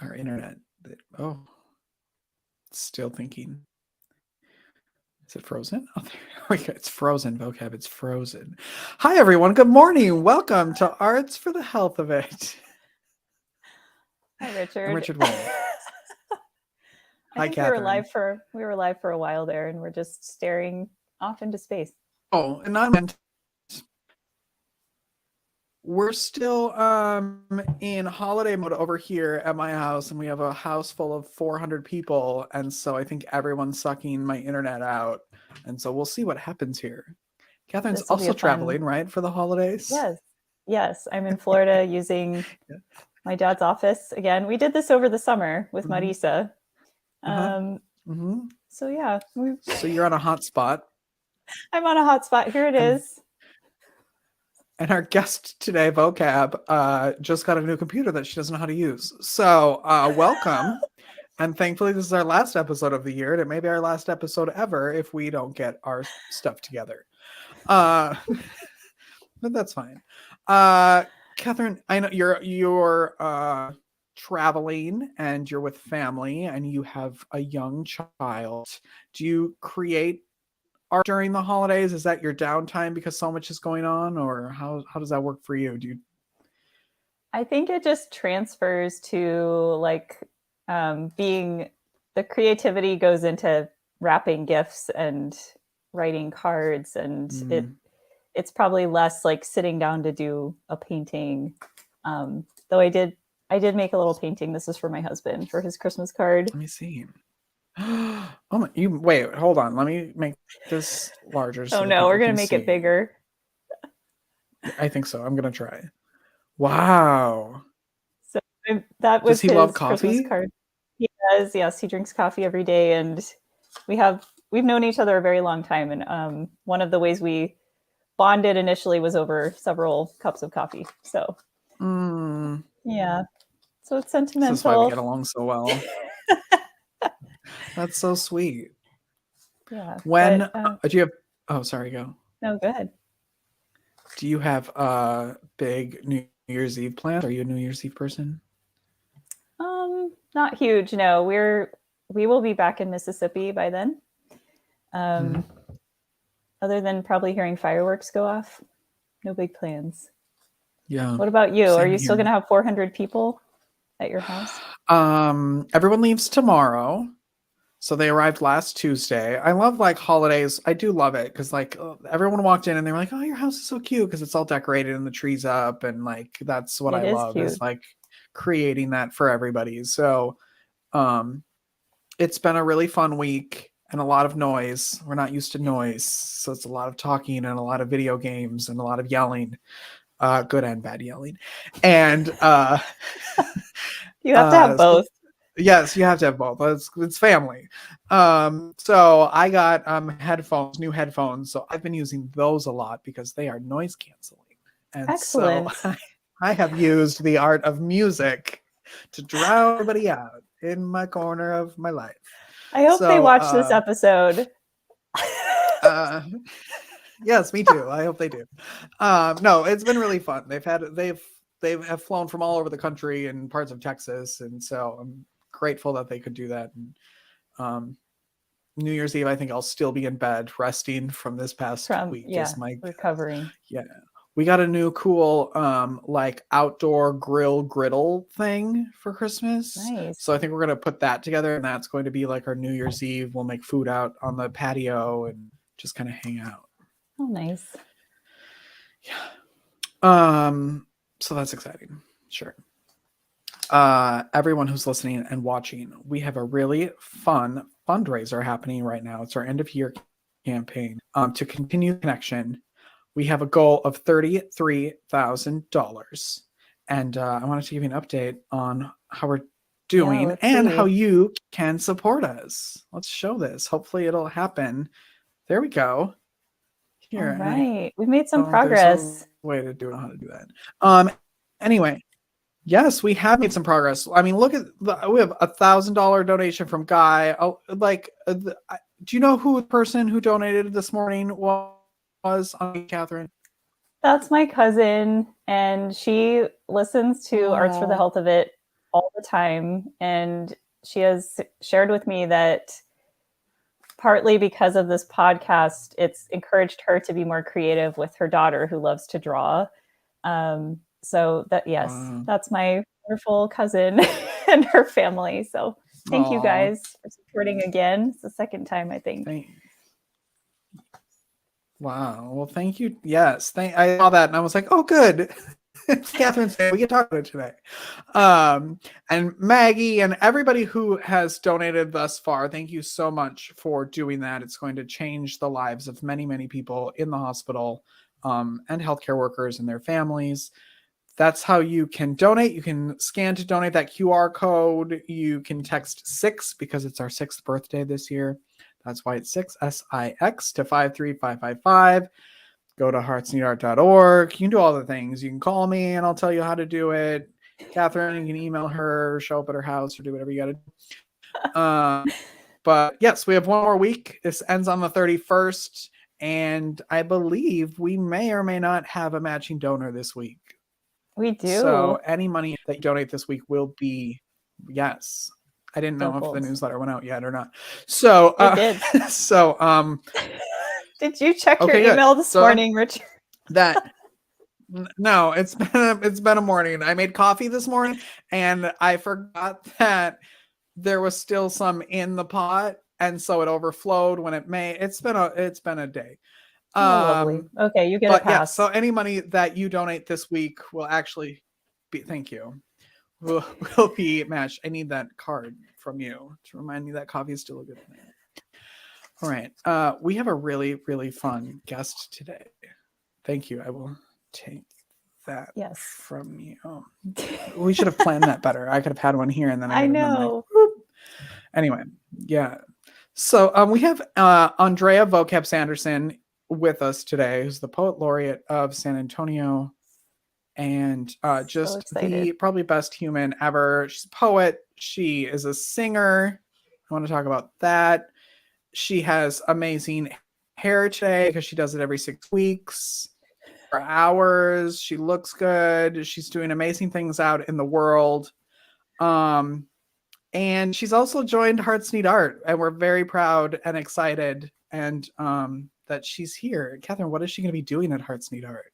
our internet. Oh, it's still thinking. Is it frozen? Oh, there we go. It's frozen, Vocab. It's frozen. Hi, everyone. Good morning. Welcome to Arts for the Health of It. Hi, Richard. I'm Richard Wayne. I think Catherine. we were live for a while there, and we're just staring off into space. Oh, and I'm we're still in holiday mode over here at my house, and we have a house full of 400 people, and so I think everyone's sucking my internet out, and so we'll see what happens here. Catherine's also traveling, right, for the holidays? Yes, I'm in Florida using my dad's office again. We did this over the summer with Marisa. So yeah. So you're on a hotspot. I'm on a hotspot. Here it is. And our guest today, Vocab, just got a new computer that she doesn't know how to use. So welcome. And thankfully, this is our last episode of the year. And it may be our last episode ever if we don't get our stuff together. But that's fine. Catherine, I know you're traveling and you're with family and you have a young child. Do you create art during the holidays? Is that your downtime because so much is going on, or how does that work for you? I think it just transfers to being the creativity goes into wrapping gifts and writing cards, and it's probably less like sitting down to do a painting. Though I did make a little painting. This is for my husband for his Christmas card. Let me see. Oh my, wait, hold on. Let me make this larger. So no, we're going to make it bigger. I think so. I'm going to try. Wow. So that was his love coffee? Christmas card. He does. Yes. He drinks coffee every day. And we've known each other a very long time. And one of the ways we bonded initially was over several cups of coffee. So yeah. So it's sentimental. That's why we get along so well. That's so sweet. Yeah. When do you have? Oh, sorry. Go. No, go ahead. Do you have a big New Year's Eve plan? Are you a New Year's Eve person? Not huge. No, we will be back in Mississippi by then. Other than probably hearing fireworks go off, no big plans. Yeah. What about you? Are you still going to have 400 people at your house? Everyone leaves tomorrow. So they arrived last Tuesday. I love holidays. I do love it because everyone walked in and they were like, "Oh, your house is so cute," because it's all decorated and the tree's up, and that's what I love is creating that for everybody. So it's been a really fun week and a lot of noise. We're not used to noise, so it's a lot of talking and a lot of video games and a lot of yelling, good and bad yelling, and you have to have both. Yes, you have to have both. It's family. So I got new headphones. So I've been using those a lot because they are noise canceling. And excellent. So I have used the art of music to drown everybody out in my corner of my life. I hope they watch this episode. Yes, me too. I hope they do. No, it's been really fun. They have flown from all over the country and parts of Texas, and so I'm grateful that they could do that. And New Year's Eve, I think I'll still be in bed resting from this past week. Recovering. Yeah, we got a new cool outdoor griddle thing for Christmas. Nice. So I think we're gonna put that together, and that's going to be our New Year's Eve. We'll make food out on the patio and just kind of hang out. Oh, nice. Yeah. So that's exciting. Sure. Everyone who's listening and watching, we have a really fun fundraiser happening right now. It's our end of year campaign to continue the connection. We have a goal of $33,000, and I wanted to give you an update on how we're doing and how you can support us. Let's show this. Hopefully it'll happen. There we go. Here. All right. We've made some progress. Way to do it, how to do that. Anyway, yes, we have made some progress. I mean, look at we have $1,000 donation from Guy. Do you know who the person who donated this morning was, Catherine? That's my cousin, and she listens to Arts for the Health of It all the time. And she has shared with me that partly because of this podcast, it's encouraged her to be more creative with her daughter who loves to draw. So that, yes, that's my wonderful cousin and her family. So thank you guys for supporting again. It's the second time, I think. Wow. Well, thank you. Yes. I saw that and I was like, oh, good. Catherine said we can talk about it today. And Maggie and everybody who has donated thus far, thank you so much for doing that. It's going to change the lives of many, many people in the hospital, and healthcare workers and their families. That's how you can donate. You can scan to donate that QR code. You can text 6 because it's our 6th birthday this year. That's why it's 6, SIX, to 53555. Go to heartsneedart.org. You can do all the things. You can call me and I'll tell you how to do it. Catherine, you can email her, show up at her house, or do whatever you got to do. But yes, we have one more week. This ends on the 31st. And I believe we may or may not have a matching donor this week. We do. So any money that you donate this week will be, yes. I didn't know if the newsletter went out yet or not. So it did. So did you check your email this morning, Richard? No, it's been a morning. I made coffee this morning and I forgot that there was still some in the pot, and so it overflowed when it's been a day. Lovely. Okay, you get a pass. Yeah, so any money that you donate this week will actually be, thank you, will be matched. I need that card from you to remind me that coffee is still a good thing. All right. We have a really, really fun guest today. Thank you. I will take that from you. We should have planned that better. I could have had one here and then I know. Anyway, yeah. So we have Andrea Vocab Sanderson with us today, who's the Poet Laureate of San Antonio, and just the probably best human ever. She's a poet. She is a singer. I want to talk about that. She has amazing hair today because she does it every 6 weeks for hours. She looks good. She's doing amazing things out in the world. And she's also joined Hearts Need Art, and we're very proud and excited and that she's here. Catherine, what is she going to be doing at Hearts Need Art?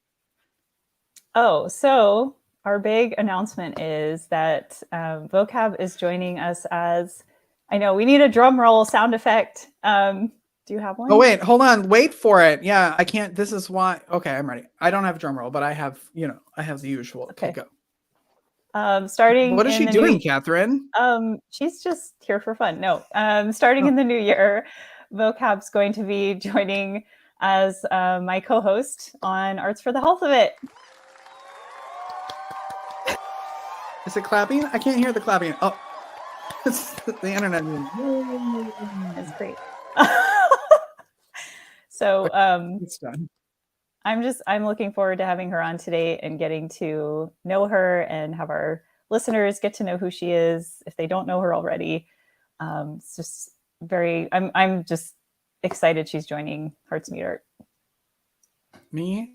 Oh, so our big announcement is that Vocab is joining us as, I know we need a drum roll sound effect. Do you have one? Oh, wait, hold on. Wait for it. Yeah, I can't. This is why. Okay, I'm ready. I don't have a drum roll, but I have, I have the usual. Okay, go. Starting. What is she doing, Catherine? She's just here for fun. No, starting in the new year, Vocab's going to be joining as my co-host on Arts for the Health of It. Is it clapping? I can't hear the clapping. Oh, it's the internet. It's great. So it's done. I'm looking forward to having her on today and getting to know her and have our listeners get to know who she is if they don't know her already. It's just I'm just excited she's joining Hearts Need Art. Me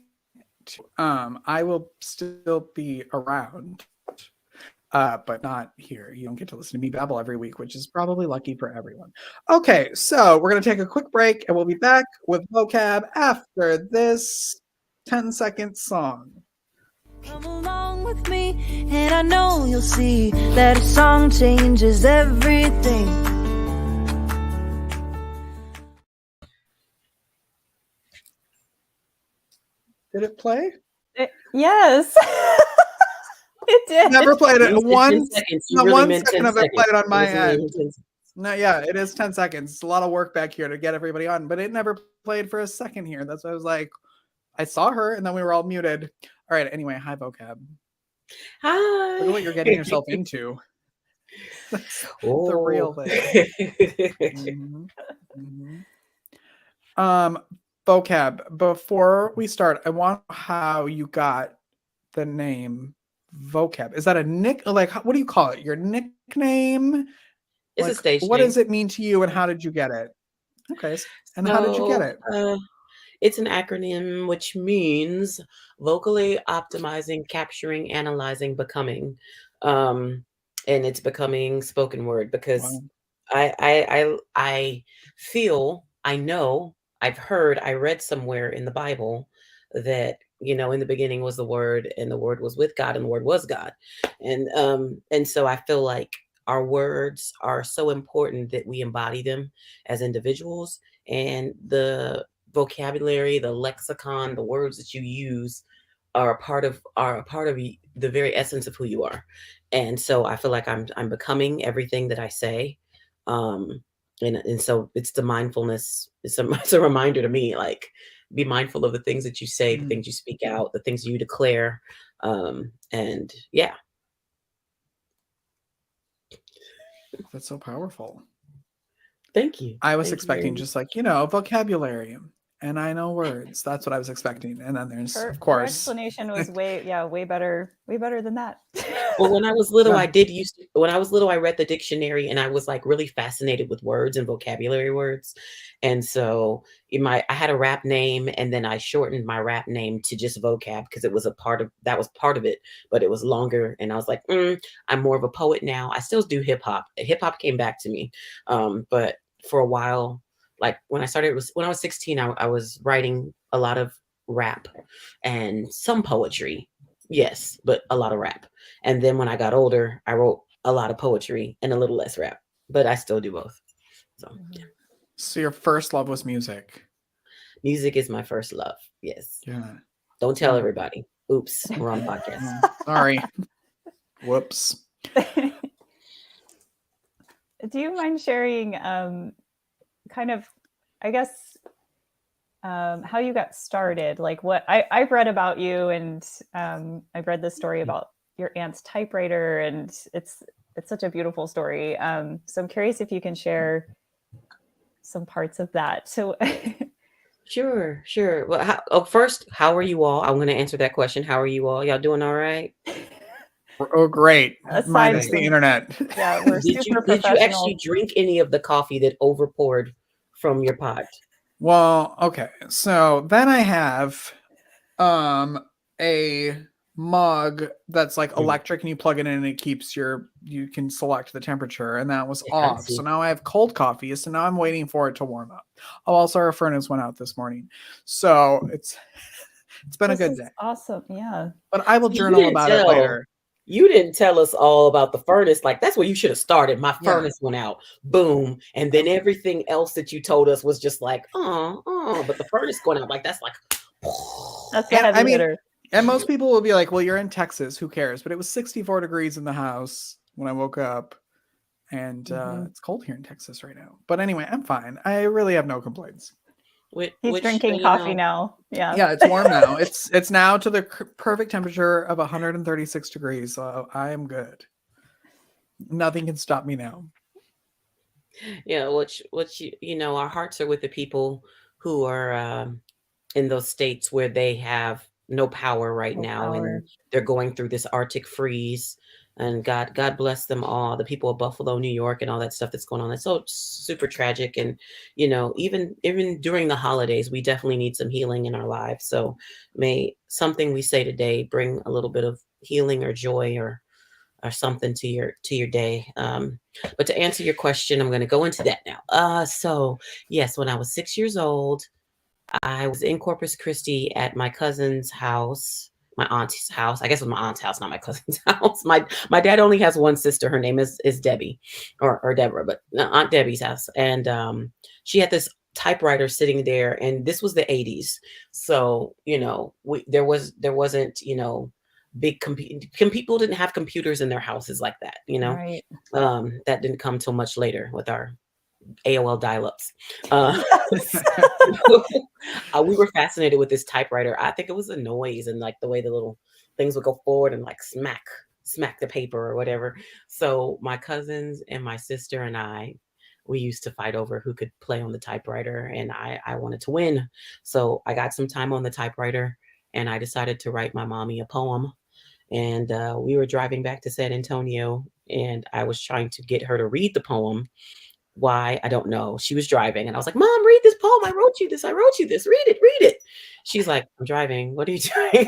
too. I will still be around, but not here. You don't get to listen to me babble every week, which is probably lucky for everyone. Okay, so we're going to take a quick break and we'll be back with Vocab after this 10-second song. Come along with me, and I know you'll see that a song changes everything. Did it play? Yes. It did. Never played it. One really second of it played on my end. No, yeah, it is 10 seconds. It's a lot of work back here to get everybody on, but it never played for a second here. That's why I was like, I saw her and then we were all muted. All right. Anyway, hi, Vocab. Hi. Look at what you're getting yourself into. That's the real thing. Vocab, before we start, I want to know how you got the name Vocab. Is that a what do you call it? Your nickname? It's a stage What name. does it mean to you and how did you get it? Okay. And how did you get it? It's an acronym which means vocally optimizing, capturing, analyzing, becoming. And and it's becoming spoken word because Wow. I feel, I know, I've heard, I read somewhere in the Bible that, in the beginning was the Word, and the Word was with God, and the Word was God. And so I feel like our words are so important that we embody them as individuals, and the vocabulary, the lexicon, the words that you use are a part of the very essence of who you are. And so I feel like I'm becoming everything that I say. Um and so it's the mindfulness. It's a reminder to me, like, be mindful of the things that you say, the Mm, things you speak out, the things you declare. And yeah. that's so powerful. Thank you. I was Thank you very expecting much. just like, vocabulary and I know words. That's what I was expecting. And then there's, Her, of her course, explanation was way better than that. Well, when I was little, yeah. when I was little, I read the dictionary, and I was like really fascinated with words and vocabulary words. And so I had a rap name, and then I shortened my rap name to just vocab because it was that was part of it, but it was longer. And I was like, I'm more of a poet now. I still do hip hop. Hip hop came back to me. But for a while, like when I was 16, I was writing a lot of rap and some poetry. Yes, but a lot of rap. And then when I got older, I wrote a lot of poetry and a little less rap, but I still do both. So yeah. So your first love was music. Music is my first love. Yes. Yeah. Don't tell Yeah. everybody. Oops, we're on a podcast. Sorry. Whoops. Do you mind sharing kind of, I guess, how you got started? Like what I've read about you, and I've read this story about your aunt's typewriter, and it's such a beautiful story. So I'm curious if you can share some parts of that. So Sure. Well, first, how are you all? I'm going to answer that question. How are you all? Y'all doing all right? Oh, great. Aside Minus the from- internet. yeah, we're Did super you professional. actually drink any of the coffee that over poured from your pot? Well, okay. So then I have a mug that's like electric, and you plug it in and it keeps you can select the temperature, and that was Yeah, I off. see. So now I have cold coffee. So now I'm waiting for it to warm up. Oh, also our furnace went out this morning. So it's been a This good is day. awesome. Yeah. But I will You journal didn't about it tell- later. You didn't tell us all about the furnace. Like, that's where you should have started. My Yeah. furnace went out. Boom. And then everything else that you told us was just like, oh, but the furnace going out, like, that's like, That's the And, heavy I mean, hitter. And most people will be like, well, you're in Texas. Who cares? But it was 64 degrees in the house when I woke up. And it's cold here in Texas right now. But anyway, I'm fine. I really have no complaints. He's drinking coffee now. Yeah. Yeah, it's warm now. It's now to the perfect temperature of 136 degrees. So I am good. Nothing can stop me now. Yeah, which our hearts are with the people who are in those states where they have no power right No now, power. and they're going through this Arctic freeze. And God bless them all, the people of Buffalo, New York, and all that stuff that's going on. That's so super tragic. And even during the holidays, we definitely need some healing in our lives. So may something we say today bring a little bit of healing or joy or something to your day. But to answer your question, I'm going to go into that now. So yes, when I was 6 years old, I was in Corpus Christi at my cousin's house, my aunt's house. I guess it was my aunt's house, not my cousin's house. My dad only has one sister. Her name is Debbie or Deborah, but Aunt Debbie's house. And she had this typewriter sitting there, and this was the 80s. So, there wasn't, big people didn't have computers in their houses like that, Right. that didn't come till much later with our AOL dial-ups. We were fascinated with this typewriter. I think it was the noise and like the way the little things would go forward and like smack the paper or whatever. So my cousins and my sister and we used to fight over who could play on the typewriter, and I wanted to win. So I got some time on the typewriter, and I decided to write my mommy a poem. And we were driving back to San Antonio, and I was trying to get her to read the poem. Why? I don't know. She was driving, and I was like, Mom, read this poem. I wrote you this. I wrote you this. Read it. Read it. She's like, I'm driving. What are you doing?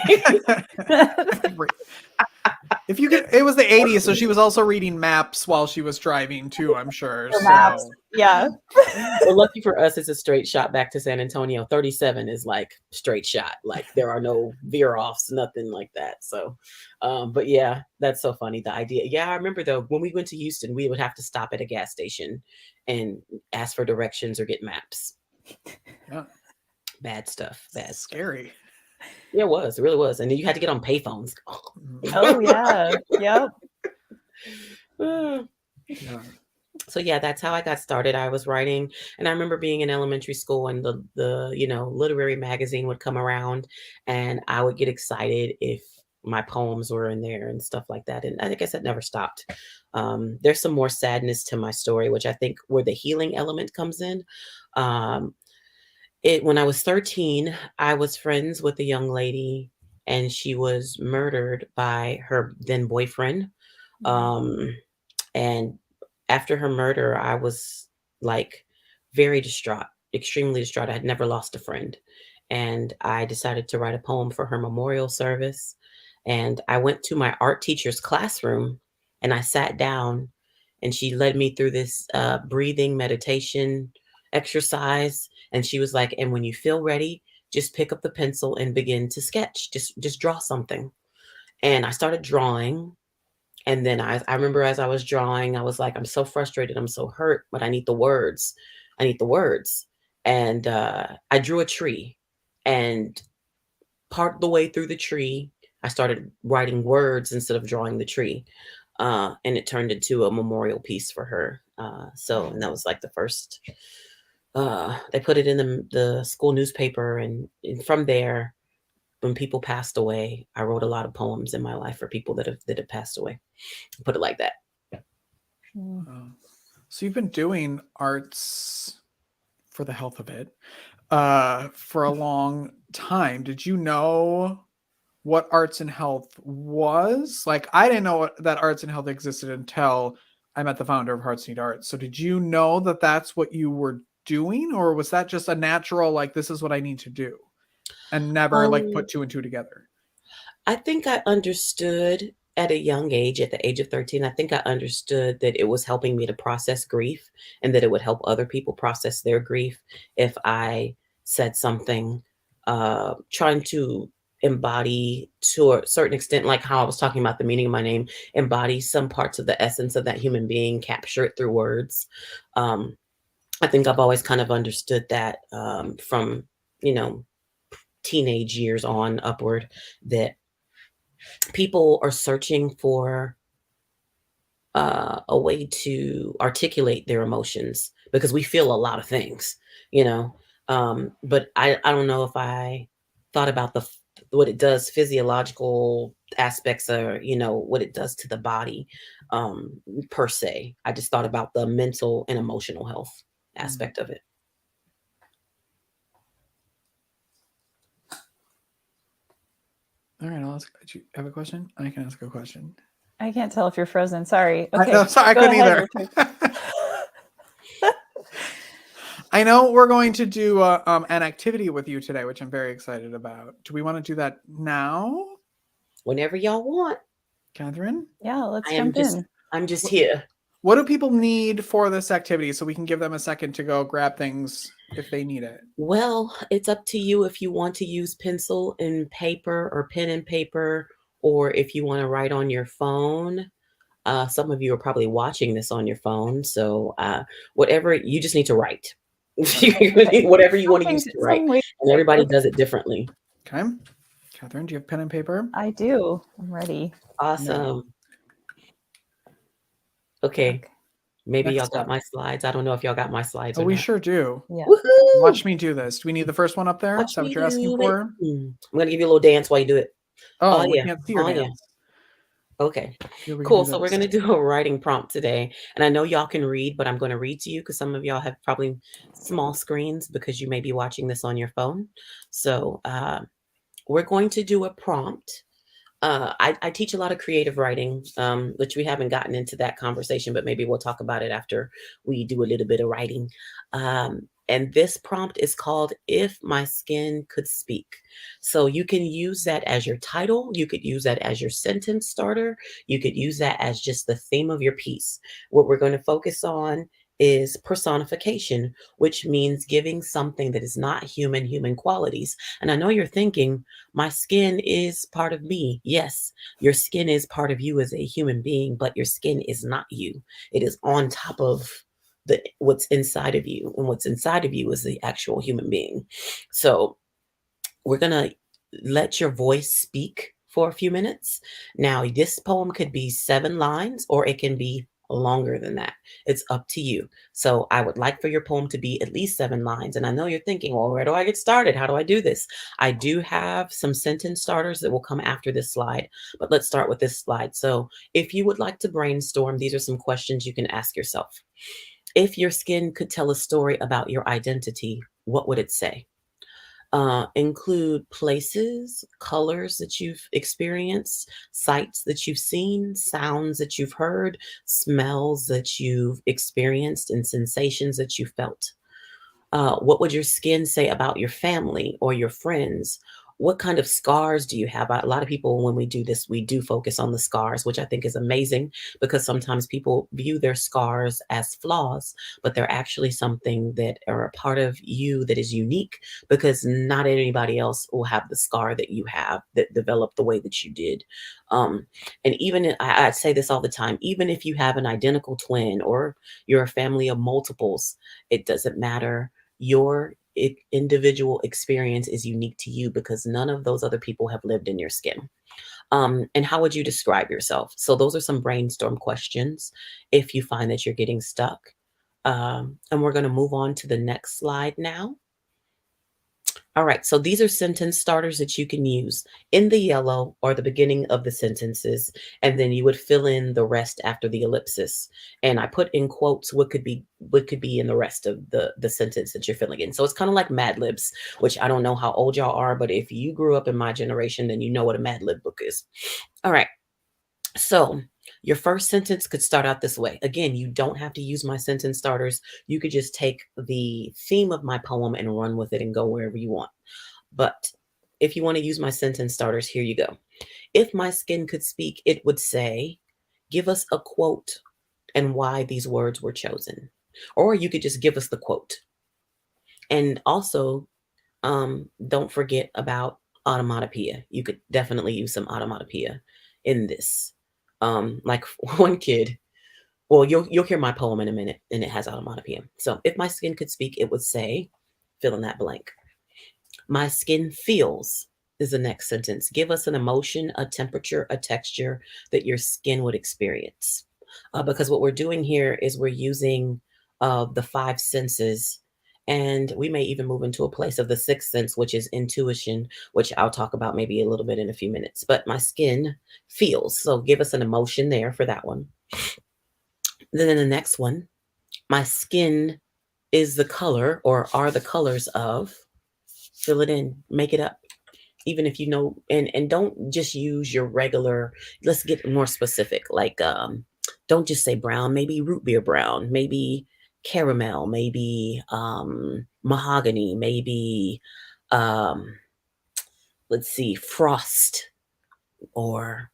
If you could, it was the 80s, so she was also reading maps while she was driving too, I'm sure. The maps. Yeah. Well, lucky for us, it's a straight shot back to San Antonio. 37 is like straight shot. Like there are no veer offs, nothing like that. So, but yeah, that's so funny. The idea. Yeah, I remember though, when we went to Houston, we would have to stop at a gas station and ask for directions or get maps. Yeah. Bad stuff. Bad stuff. Scary. Yeah, it was. It really was. And then you had to get on payphones. Oh yeah. Yep. Yeah. So yeah, that's how I got started. I was writing, and I remember being in elementary school, and the literary magazine would come around, and I would get excited if my poems were in there and stuff like that. And I guess it never stopped. There's some more sadness to my story, which I think where the healing element comes in. When I was 13, I was friends with a young lady, and she was murdered by her then boyfriend. And after her murder, I was like very distraught, extremely distraught. I had never lost a friend. And I decided to write a poem for her memorial service. And I went to my art teacher's classroom and I sat down, and she led me through this breathing meditation exercise. And she was like, and when you feel ready, just pick up the pencil and begin to sketch. Just draw something. And I started drawing. And then I remember as I was drawing, I was like, I'm so frustrated. I'm so hurt, but I need the words. I need the words. And I drew a tree. And part of the way through the tree, I started writing words instead of drawing the tree. And it turned into a memorial piece for her. And that was like the first, they put it in the school newspaper. And from there, when people passed away, I wrote a lot of poems in my life for people that have passed away. Put it like that. So you've been doing arts for the health of it for a long time. Did you know what arts and health was? Like, I didn't know that arts and health existed until I met the founder of Hearts Need Arts. So did you know that that's what you were doing, or was that just a natural, like, this is what I need to do, and never like put two and two together? I think I understood at a young age, at the age of 13, I think I understood that it was helping me to process grief, and that it would help other people process their grief if I said something, trying to embody to a certain extent, like how I was talking about the meaning of my name, embody some parts of the essence of that human being, capture it through words. I think I've always kind of understood that from, teenage years on upward, that people are searching for a way to articulate their emotions, because we feel a lot of things, but I don't know if I thought about what it does, physiological aspects, or what it does to the body per se. I just thought about the mental and emotional health aspect of it. All right, I'll ask. Do you have a question? I can ask a question. I can't tell if you're frozen. Sorry. Okay. Sorry, I Go couldn't ahead, either. I know we're going to do an activity with you today, which I'm very excited about. Do we want to do that now? Whenever y'all want. Catherine? Yeah, let's jump in. I'm just here. What do people need for this activity, so we can give them a second to go grab things if they need it? Well, it's up to you if you want to use pencil and paper or pen and paper, or if you want to write on your phone. Some of you are probably watching this on your phone. So whatever, you just need to write. Whatever you want to use to write. And everybody does it differently. Okay. Catherine, do you have pen and paper? I do. I'm ready. Awesome. No. Okay. Maybe Next y'all got up. my slides. I don't know if y'all got my slides. Oh, or we not. sure do. Yeah. Woohoo! Watch me do this. Do we need the first one up there? Watch Is that what me you're asking do for? I'm going to give you a little dance while you do it. Oh, we yeah. can't see your Yeah. dance. Okay. Here we Cool. do So we're this. going to do a writing prompt today. And I know y'all can read, but I'm going to read to you because some of y'all have probably small screens because you may be watching this on your phone. So we're going to do a prompt I teach a lot of creative writing, which we haven't gotten into that conversation, but maybe we'll talk about it after we do a little bit of writing. And this prompt is called If My Skin Could Speak. So you can use that as your title. You could use that as your sentence starter. You could use that as just the theme of your piece. What we're going to focus on is personification, which means giving something that is not human qualities. And I know you're thinking, my skin is part of me. Yes, your skin is part of you as a human being, but your skin is not you. It is on top of what's inside of you, and what's inside of you is the actual human being. So we're going to let your voice speak for a few minutes. Now, this poem could be 7 lines or it can be longer than that. It's up to you. So I would like for your poem to be at least 7 lines. And I know you're thinking, well, where do I get started? How do I do this? I do have some sentence starters that will come after this slide, but let's start with this slide. So if you would like to brainstorm, these are some questions you can ask yourself. If your skin could tell a story about your identity, what would it say? Include places, colors that you've experienced, sights that you've seen, sounds that you've heard, smells that you've experienced, and sensations that you felt. What would your skin say about your family or your friends? What kind of scars do you have? A lot of people, when we do this, we do focus on the scars, which I think is amazing, because sometimes people view their scars as flaws, but they're actually something that are a part of you that is unique, because not anybody else will have the scar that you have that developed the way that you did. And even I say this all the time, even if you have an identical twin or you're a family of multiples, it doesn't matter. Your individual experience is unique to you, because none of those other people have lived in your skin. And how would you describe yourself? So those are some brainstorm questions if you find that you're getting stuck. And we're going to move on to the next slide now. All right, so these are sentence starters that you can use in the yellow or the beginning of the sentences, and then you would fill in the rest after the ellipsis. And I put in quotes what could be in the rest of the sentence that you're filling in. So it's kind of like Mad Libs, which I don't know how old y'all are, but if you grew up in my generation, then you know what a Mad Lib book is. All right, so your first sentence could start out this way. Again, you don't have to use my sentence starters. You could just take the theme of my poem and run with it and go wherever you want. But if you want to use my sentence starters, here you go. If my skin could speak, it would say, give us a quote and why these words were chosen. Or you could just give us the quote. And also, don't forget about automatopoeia. You could definitely use some automatopoeia in this. Like one kid, well, you'll hear my poem in a minute, and it has automatopoeia. So if my skin could speak, it would say, fill in that blank. My skin feels is the next sentence. Give us an emotion, a temperature, a texture that your skin would experience. Because what we're doing here is we're using the 5 senses, and we may even move into a place of the 6th sense, which is intuition, which I'll talk about maybe a little bit in a few minutes. But my skin feels. So give us an emotion there for that one. Then the next one, my skin is the color or are the colors of, fill it in, make it up. Even if you know, and don't just use your regular, let's get more specific. Like, don't just say brown, maybe root beer brown, maybe caramel, maybe mahogany, maybe let's see, frost or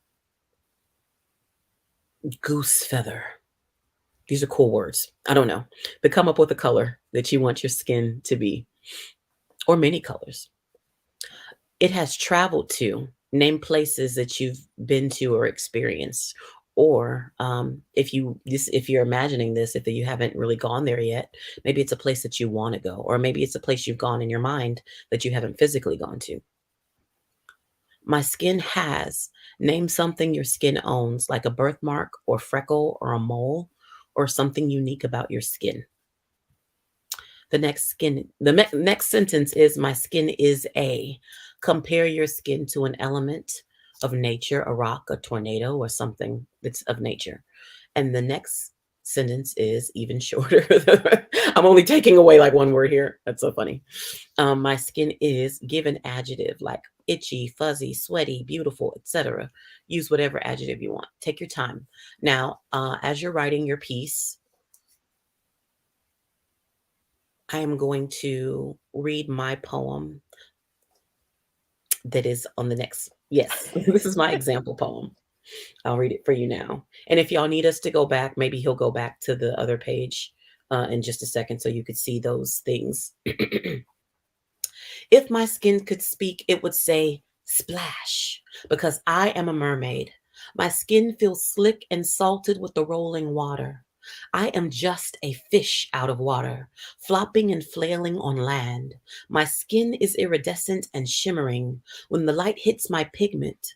goose feather. These are cool words. I don't know, but come up with a color that you want your skin to be, or many colors. It has traveled to, name places that you've been to or experienced. Or if you're imagining this, if you haven't really gone there yet, maybe it's a place that you want to go, or maybe it's a place you've gone in your mind that you haven't physically gone to. My skin has, name something your skin owns, like a birthmark or freckle or a mole or something unique about your skin. The next sentence is, my skin is a, compare your skin to an element of nature, a rock, a tornado, or something that's of nature. And the next sentence is even shorter. I'm only taking away like one word here. That's so funny. My skin is, give an adjective like itchy, fuzzy, sweaty, beautiful, etc. Use whatever adjective you want. Take your time. Now, as you're writing your piece, I am going to read my poem that is on the next. Yes, this is my example poem. I'll read it for you now. And if y'all need us to go back, maybe he'll go back to the other page in just a second so you could see those things. If my skin could speak, it would say splash, because I am a mermaid. My skin feels slick and salted with the rolling water. I am just a fish out of water, flopping and flailing on land. My skin is iridescent and shimmering when the light hits my pigment.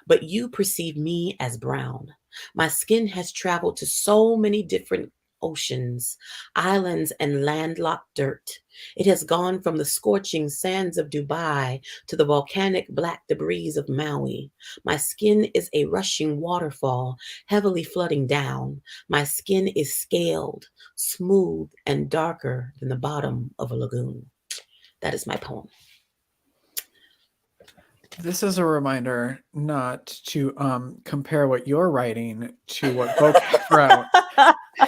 But you perceive me as brown. My skin has traveled to so many different oceans, islands, and landlocked dirt. It has gone from the scorching sands of Dubai to the volcanic black debris of Maui. My skin is a rushing waterfall, heavily flooding down. My skin is scaled, smooth, and darker than the bottom of a lagoon. That is my poem. This is a reminder not to compare what you're writing to what Vocab wrote.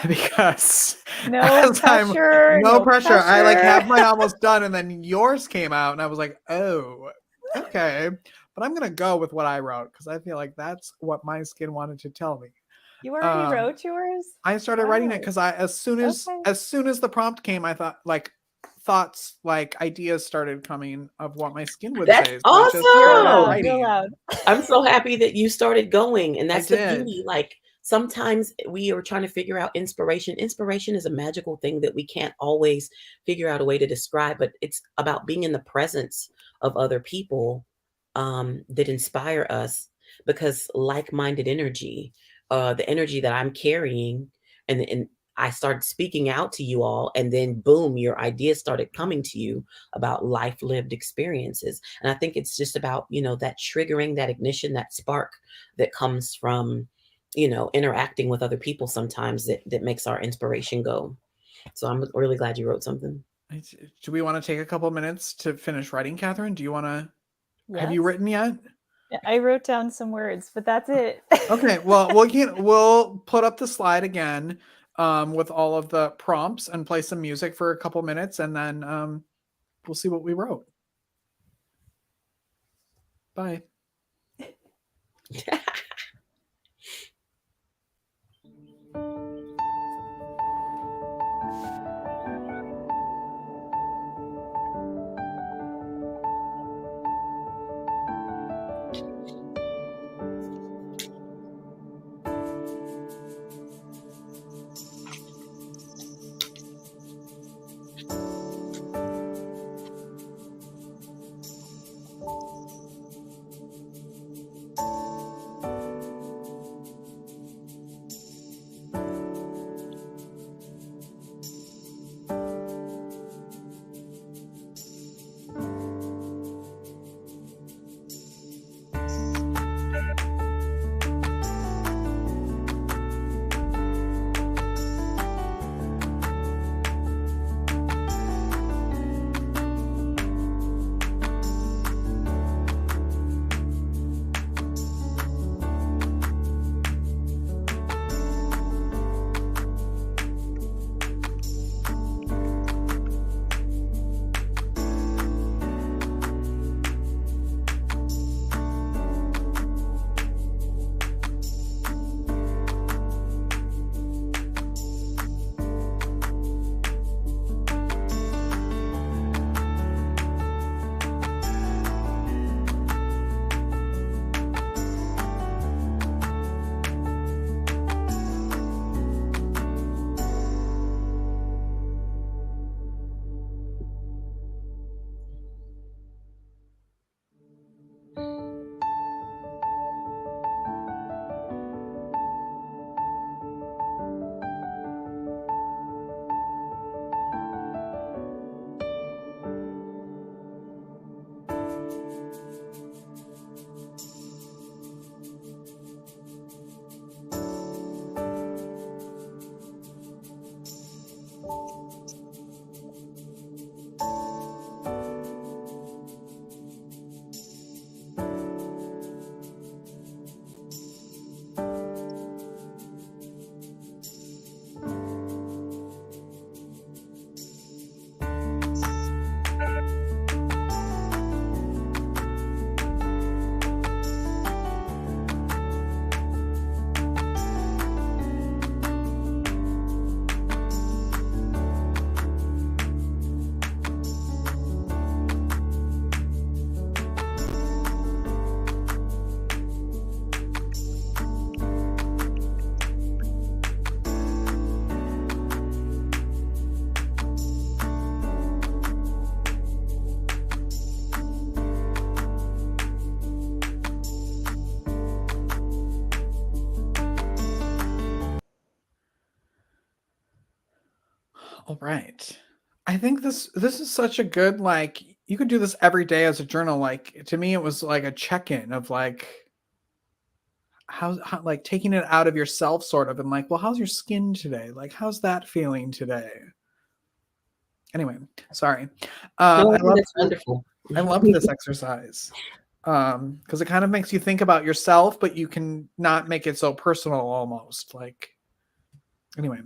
Because No pressure. no pressure. I like have mine almost done, and then yours came out, and I was like, oh, okay. But I'm gonna go with what I wrote because I feel like that's what my skin wanted to tell me. You already wrote yours? I started writing it because as soon as the prompt came, I thought thoughts like ideas started coming of what my skin would That's say. So awesome. Real loud. I'm so happy that you started going, and that's I the did. beauty. Like sometimes we are trying to figure out inspiration. Inspiration is a magical thing that we can't always figure out a way to describe, but it's about being in the presence of other people that inspire us, because like-minded energy, the energy that I'm carrying, and I started speaking out to you all, and then boom, your ideas started coming to you about life lived experiences. And I think it's just about, that triggering, that ignition, that spark that comes from, interacting with other people sometimes that makes our inspiration go. So I'm really glad you wrote something. Do we want to take a couple minutes to finish writing, Catherine? Do you want to? Yes. Have you written yet? I wrote down some words, but that's it. Okay, well, we'll put up the slide again with all of the prompts and play some music for a couple minutes, and then we'll see what we wrote. Bye. All right. I think this is such a good, like, you could do this every day as a journal. Like, to me, it was like a check-in of like how like taking it out of yourself sort of, and like, well, how's your skin today? Like, how's that feeling today? Anyway, sorry. No, I I think love that's wonderful. I love this exercise. Because it kind of makes you think about yourself, but you can not make it so personal almost. Like, anyway.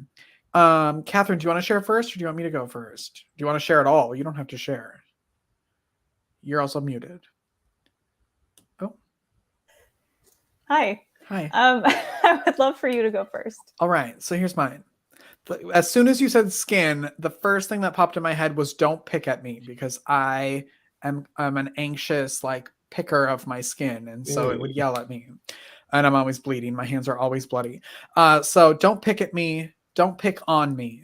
Catherine, do you want to share first, or do you want me to go first? Do you want to share at all? You don't have to share. You're also muted. Oh, Hi. hi. I would love for you to go first. All right, so here's mine. As soon as you said skin, the first thing that popped in my head was don't pick at me, because I'm an anxious like picker of my skin, and so it would yell at me, and I'm always bleeding. My hands are always bloody. So don't pick at me. Don't pick on me.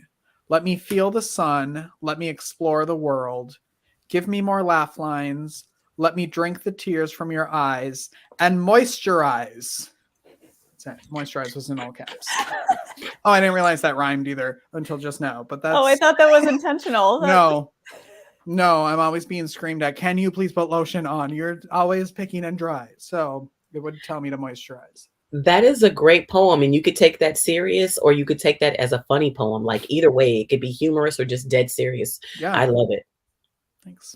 Let me feel the sun. Let me explore the world. Give me more laugh lines. Let me drink the tears from your eyes and moisturize. Moisturize was in all caps. Oh, I didn't realize that rhymed either until just now. But that's Oh, I thought that was intentional. No, I'm always being screamed at. Can you please put lotion on? You're always picking and dry. So it would tell me to moisturize. That is a great poem, and you could take that serious, or you could take that as a funny poem. Like either way, it could be humorous or just dead serious. Yeah, I love it. Thanks.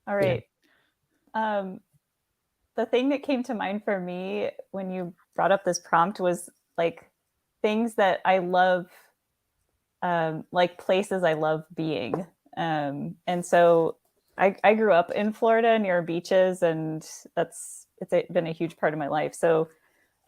All right. The thing that came to mind for me when you brought up this prompt was like things that I love, like places I love being. And so I grew up in Florida near beaches, and it's been a huge part of my life. So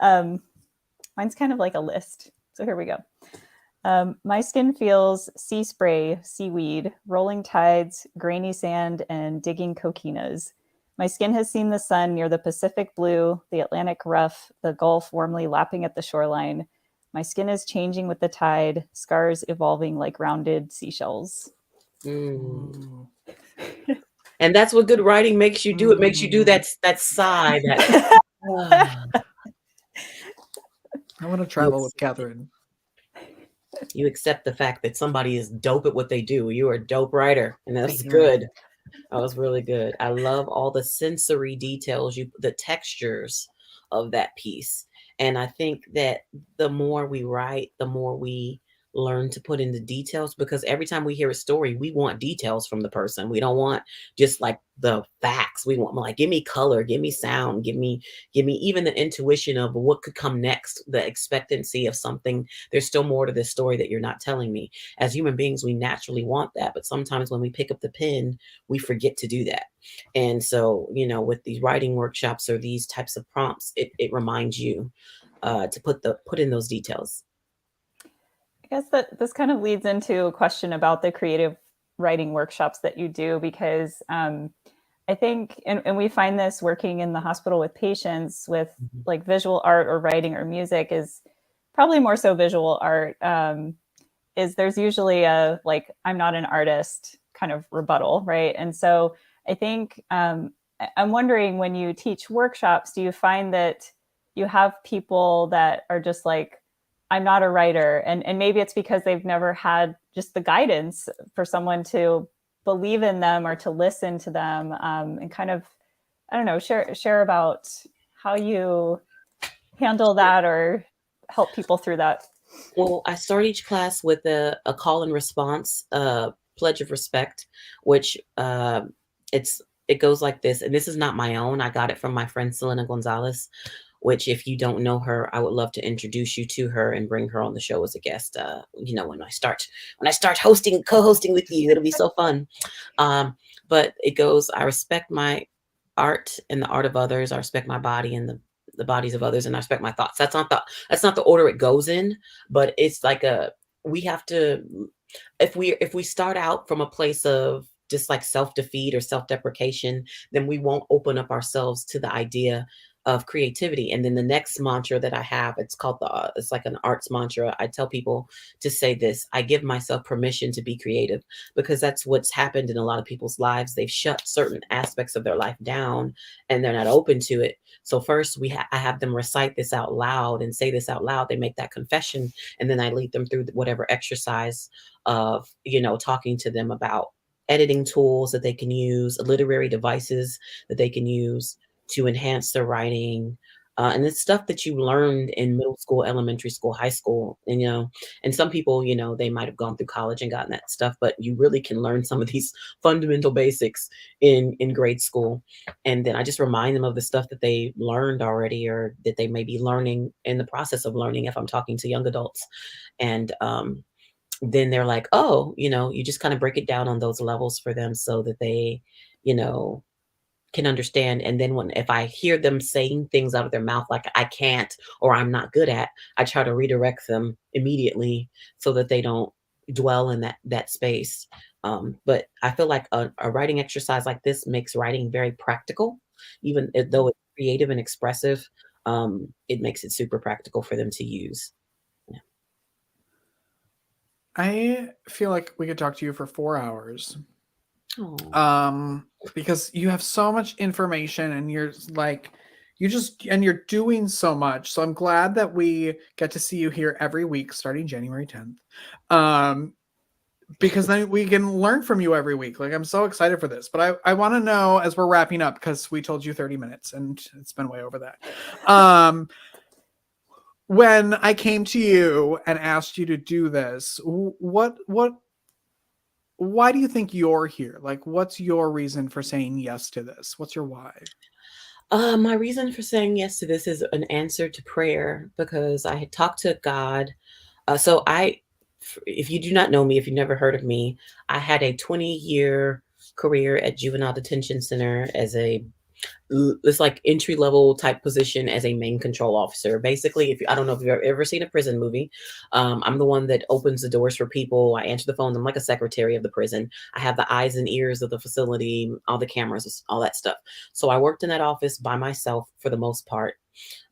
mine's kind of like a list. So here we go. My skin feels sea spray, seaweed, rolling tides, grainy sand, and digging coquinas. My skin has seen the sun near the Pacific blue, the Atlantic rough, the Gulf warmly lapping at the shoreline. My skin is changing with the tide, scars evolving like rounded seashells. And that's what good writing makes you do. It makes you do that sigh. I want to travel with Catherine. You accept the fact that somebody is dope at what they do. You are a dope writer, and that's good. That was really good. I love all the sensory details, the textures of that piece. And I think that the more we write, the more we learn to put in the details, because every time we hear a story, we want details from the person. We don't want just like the facts. We want like, give me color, give me sound, give me even the intuition of what could come next, the expectancy of something. There's still more to this story that you're not telling me. As human beings, we naturally want that, but sometimes when we pick up the pen, we forget to do that. And so, with these writing workshops or these types of prompts, it reminds you to put in those details. I guess that this kind of leads into a question about the creative writing workshops that you do, because I think, and we find this working in the hospital with patients with like visual art or writing or music, is probably more so visual art, is there's usually a like, I'm not an artist kind of rebuttal, right? And so I think I'm wondering, when you teach workshops, do you find that you have people that are just like, I'm not a writer, and maybe it's because they've never had just the guidance for someone to believe in them or to listen to them, and kind of, I don't know, share about how you handle that or help people through that. Well, I start each class with a call and response, pledge of respect, which it goes like this, and this is not my own. I got it from my friend Selena Gonzalez, which, if you don't know her, I would love to introduce you to her and bring her on the show as a guest. When I start co-hosting with you, it'll be so fun. But it goes, I respect my art and the art of others. I respect my body and the bodies of others, and I respect my thoughts. That's not the order it goes in, but it's like we have to, if we start out from a place of just like self-defeat or self-deprecation, then we won't open up ourselves to the idea of creativity. And then the next mantra that I have, it's called it's like an arts mantra. I tell people to say this: I give myself permission to be creative, because that's what's happened in a lot of people's lives. They've shut certain aspects of their life down and they're not open to it. So first I have them recite this out loud and say this out loud. They make that confession, and then I lead them through whatever exercise of, talking to them about editing tools that they can use, literary devices that they can use to enhance their writing. And it's stuff that you learned in middle school, elementary school, high school. And some people, they might have gone through college and gotten that stuff, but you really can learn some of these fundamental basics in grade school. And then I just remind them of the stuff that they learned already, or that they may be learning in the process of learning if I'm talking to young adults. And then they're like, oh, you just kind of break it down on those levels for them so that they, can understand. And then if I hear them saying things out of their mouth like I can't or I'm not good at, I try to redirect them immediately so that they don't dwell in that space. But I feel like a writing exercise like this makes writing very practical, even though it's creative and expressive. It makes it super practical for them to use. Yeah. I feel like we could talk to you for 4 hours. Aww. Because you have so much information and you're doing so much. So I'm glad that we get to see you here every week starting January 10th. Because then we can learn from you every week. Like, I'm so excited for this, but I want to know, as we're wrapping up, because we told you 30 minutes and it's been way over that. When I came to you and asked you to do this, why do you think you're here? Like, what's your reason for saying yes to this? What's your why? My reason for saying yes to this is an answer to prayer, because I had talked to God. If you do not know me, if you've never heard of me, I had a 20-year career at Juvenile Detention Center as it's like entry-level type position as a main control officer. Basically, I don't know if you've ever seen a prison movie. I'm the one that opens the doors for people. I answer the phone. I'm like a secretary of the prison. I have the eyes and ears of the facility, all the cameras, all that stuff. So I worked in that office by myself for the most part.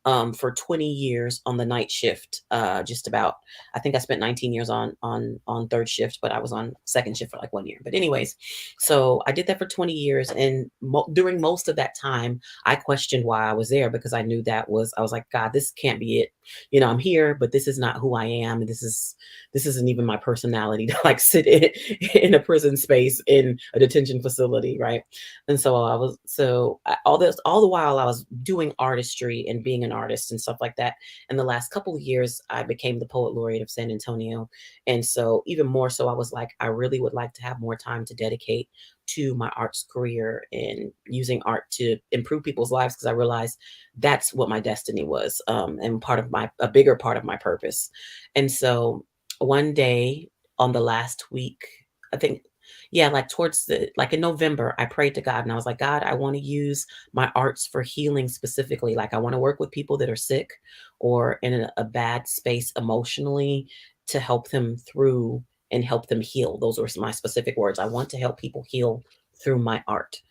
For 20 years on the night shift. Just about, I think I spent 19 years on third shift, but I was on second shift for like 1 year. But anyways, so I did that for 20 years. And during most of that time, I questioned why I was there, because I knew I was like, God, this can't be it. I'm here, but this is not who I am. And this isn't even my personality to like sit in a prison space in a detention facility. Right. And so all the while I was doing artistry and being an artist and stuff like that. In the last couple of years, I became the poet laureate of San Antonio. And so even more so, I was like, I really would like to have more time to dedicate to my arts career and using art to improve people's lives, because I realized that's what my destiny was, and a bigger part of my purpose. And so one day on the last week, I think, yeah, like in November, I prayed to God and I was like, God, I want to use my arts for healing specifically. Like, I want to work with people that are sick or in a bad space emotionally, to help them through and help them heal. Those were my specific words. I want to help people heal through my art.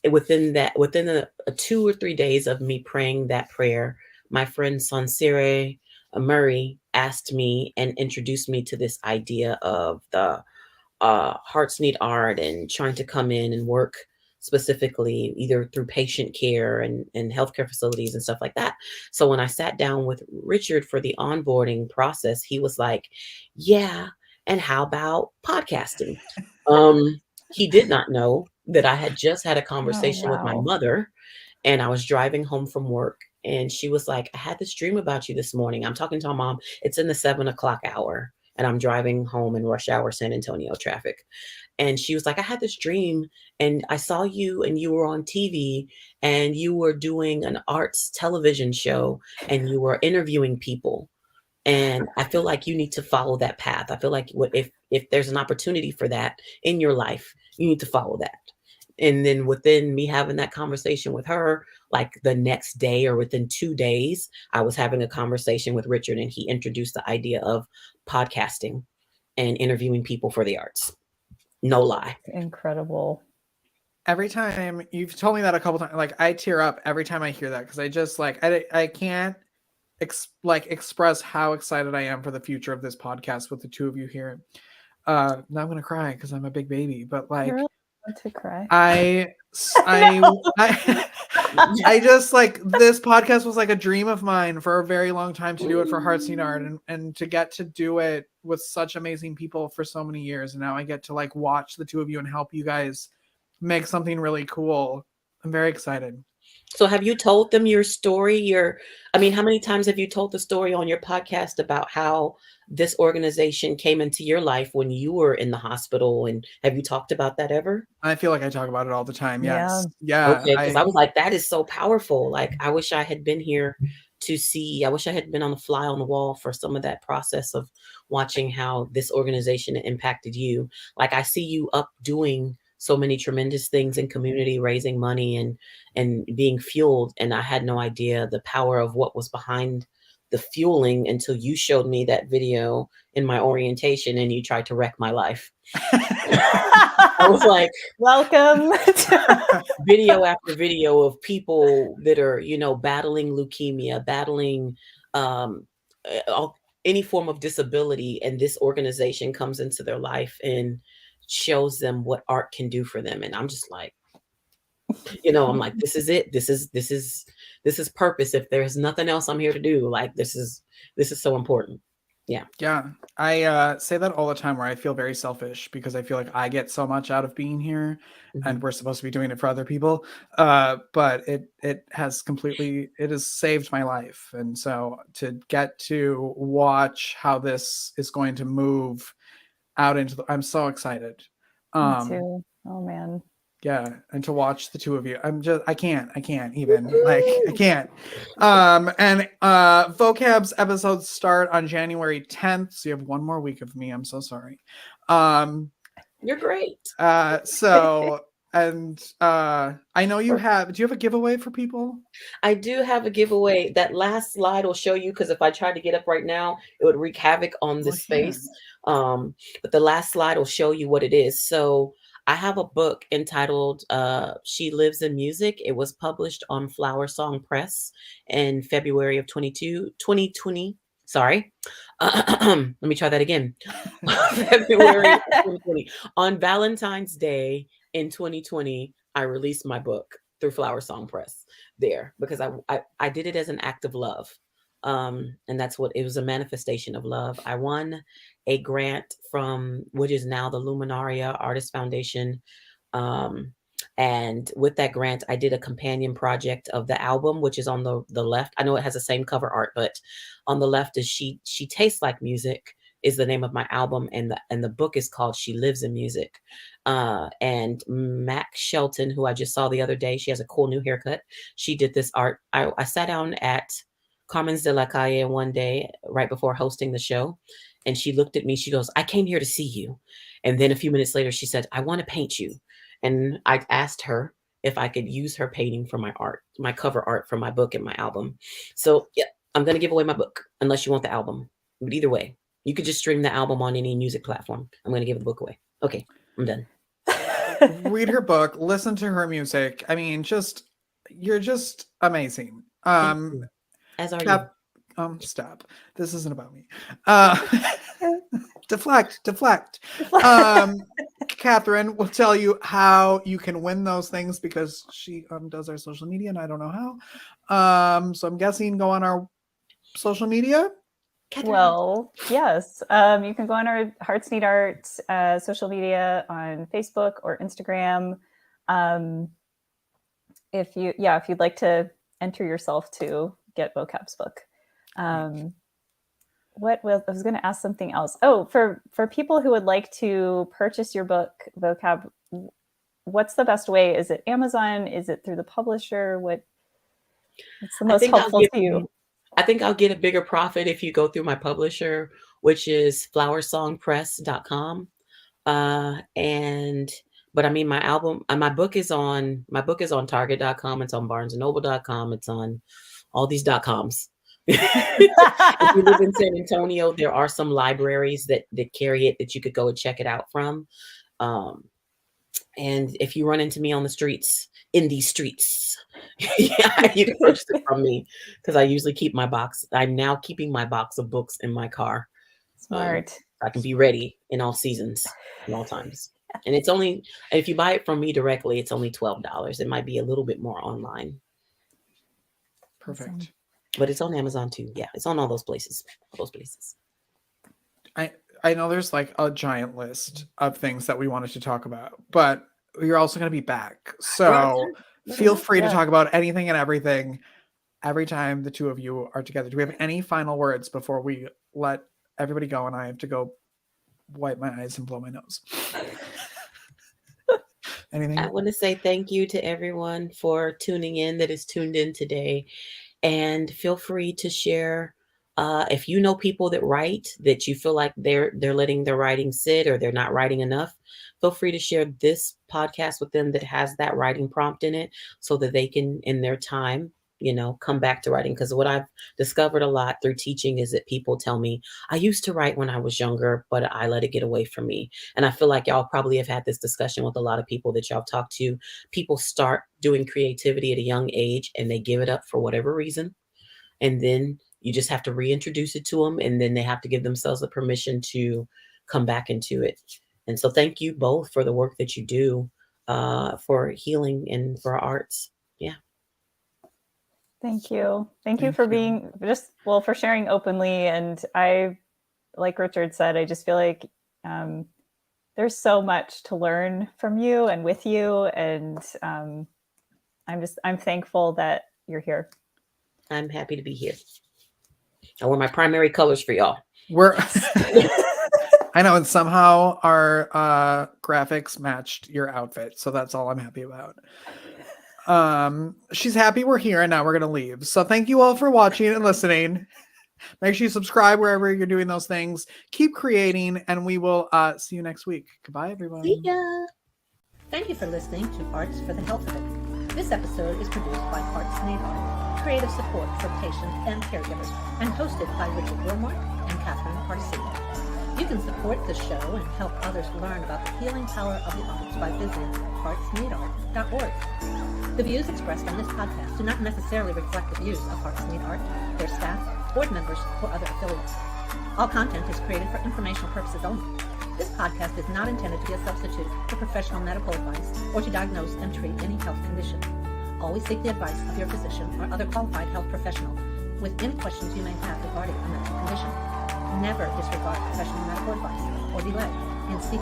Within 2 or 3 days of me praying that prayer, my friend Sansire Murray asked me and introduced me to this idea of the Hearts Need Art, and trying to come in and work specifically either through patient care and healthcare facilities and stuff like that. So when I sat down with Richard for the onboarding process, he was like, yeah, and how about podcasting? He did not know that I had just had a conversation with my mother, and I was driving home from work, and she was like, I had this dream about you this morning. I'm talking to my mom. It's in the 7 o'clock hour, and I'm driving home in rush hour San Antonio traffic. And she was like, I had this dream and I saw you and you were on TV and you were doing an arts television show and you were interviewing people. And I feel like you need to follow that path. I feel like if there's an opportunity for that in your life, you need to follow that. And then within me having that conversation with her, like the next day or within 2 days, I was having a conversation with Richard, and he introduced the idea of podcasting and interviewing people for the arts. No lie. Incredible. every time you've told me that a couple times, like I tear up every time I hear that because I just like I can't express how excited I am for the future of this podcast with the two of you here. Now I'm gonna cry because I'm a big baby, but like You're really allowed to cry. I just like this podcast was like a dream of mine for a very long time to do it for Hearts Need Art and to get to do it with such amazing people for so many years. And now I get to like watch the two of you and help you guys make something really cool. I'm very excited. So have you told them your story? How many times have you told the story on your podcast about how this organization came into your life when you were in the hospital? And have you talked about that ever? I feel like I talk about it all the time. Yeah. Yes. Yeah. Okay, because I was like, that is so powerful. Like, I wish I had been here I wish I had been on the fly on the wall for some of that process of watching how this organization impacted you. Like, I see you up doing so many tremendous things in community, raising money and being fueled. And I had no idea the power of what was behind the fueling until you showed me that video in my orientation and you tried to wreck my life. I was like, welcome. Video after video of people that are, battling leukemia, battling any form of disability. And this organization comes into their life and shows them what art can do for them. And I'm just like, I'm like, this is it. This is purpose. If there's nothing else I'm here to do, like, this is so important. Yeah. Yeah. I say that all the time where I feel very selfish because I feel like I get so much out of being here and we're supposed to be doing it for other people. But it has saved my life. And so to get to watch how this is going to move out I'm so excited. Me too. Oh man. Yeah, and to watch the two of you, I can't even, like, I can't. And Vocab's episodes start on January 10th, so you have one more week of me. I'm so sorry. You're great. So, and I know do you have a giveaway for people? I do have a giveaway. That last slide will show you, because if I tried to get up right now, it would wreak havoc on this space. But the last slide will show you what it is. So I have a book entitled She Lives in Music. It was published on Flower Song Press in February of 2020. Sorry. Let me try that again. February of 2020. On Valentine's Day in 2020, I released my book through Flower Song Press there because I did it as an act of love. And that's what it was, a manifestation of love. I won a grant from which is now the Luminaria Artist Foundation. And with that grant, I did a companion project of the album, which is on the left. I know it has the same cover art, but on the left is She Tastes Like Music is the name of my album. And the book is called She Lives in Music. And Mac Shelton, who I just saw the other day, she has a cool new haircut. She did this art. I sat down at Carmen's de la Calle one day right before hosting the show. And she looked at me, she goes, "I came here to see you." And then a few minutes later, she said, "I want to paint you." And I asked her if I could use her painting for my art, my cover art for my book and my album. So yeah, I'm going to give away my book unless you want the album. But either way, you could just stream the album on any music platform. I'm going to give the book away. Okay, I'm done. Read her book, listen to her music. I mean, you're just amazing. As are you. Stop. This isn't about me. Deflect. Catherine will tell you how you can win those things because she does our social media and I don't know how. So I'm guessing go on our social media. Catherine. Well, yes. You can go on our Hearts Need Art social media on Facebook or Instagram. If you'd like to enter yourself to get Vocab's book. I was going to ask something else. Oh, for people who would like to purchase your book, Vocab, what's the best way? Is it Amazon? Is it through the publisher? What's the most helpful to you? I think I'll get a bigger profit if you go through my publisher, which is flowersongpress.com. But I mean, my book is on target.com. It's on barnesandnoble.com. It's on all these .coms. If you live in San Antonio, there are some libraries that carry it that you could go and check it out from. And if you run into me on the streets, in these streets, yeah, you can purchase it from me because I usually keep my box. I'm now keeping my box of books in my car. Smart. I can be ready in all seasons and all times. And it's only, if you buy it from me directly, it's only $12. It might be a little bit more online, Perfect. but it's on Amazon too. Yeah, it's on all those places. I know there's like a giant list of things that we wanted to talk about, but you're also going to be back. So feel free to talk about anything and everything every time the two of you are together. Do we have any final words before we let everybody go and I have to go wipe my eyes and blow my nose? Anything? I want to say thank you to everyone for tuning in that is tuned in today. And feel free to share if you know people that write that you feel like they're letting their writing sit or they're not writing enough. Feel free to share this podcast with them that has that writing prompt in it so that they can, in their time, come back to writing. Because what I've discovered a lot through teaching is that people tell me, I used to write when I was younger, but I let it get away from me. And I feel like y'all probably have had this discussion with a lot of people that y'all talk to. People start doing creativity at a young age and they give it up for whatever reason. And then you just have to reintroduce it to them. And then they have to give themselves the permission to come back into it. And so thank you both for the work that you do for healing and for arts. Yeah. Thank you. Thank you for being for sharing openly. And I, like Richard said, I just feel like there's so much to learn from you and with you. And I'm thankful that you're here. I'm happy to be here. I wear my primary colors for y'all. I know, and somehow our graphics matched your outfit, so that's all I'm happy about. She's happy we're here, and now we're gonna leave. So thank you all for watching and listening. Make sure you subscribe wherever you're doing those things. Keep creating, and we will see you next week. Goodbye, everyone. See ya. Thank you for listening to Arts for the Health of It. This episode is produced by Arts Need Art, creative support for patients and caregivers, and hosted by Richard Wilmore and Catherine Parsi. You can support the show and help others learn about the healing power of the arts by visiting artsneedart.org. The views expressed on this podcast do not necessarily reflect the views of Arts Need Art, their staff, board members, or other affiliates. All content is created for informational purposes only. This podcast is not intended to be a substitute for professional medical advice or to diagnose and treat any health condition. Always seek the advice of your physician or other qualified health professional with any questions you may have regarding a medical condition. Never disregard professional medical advice or delay in seeking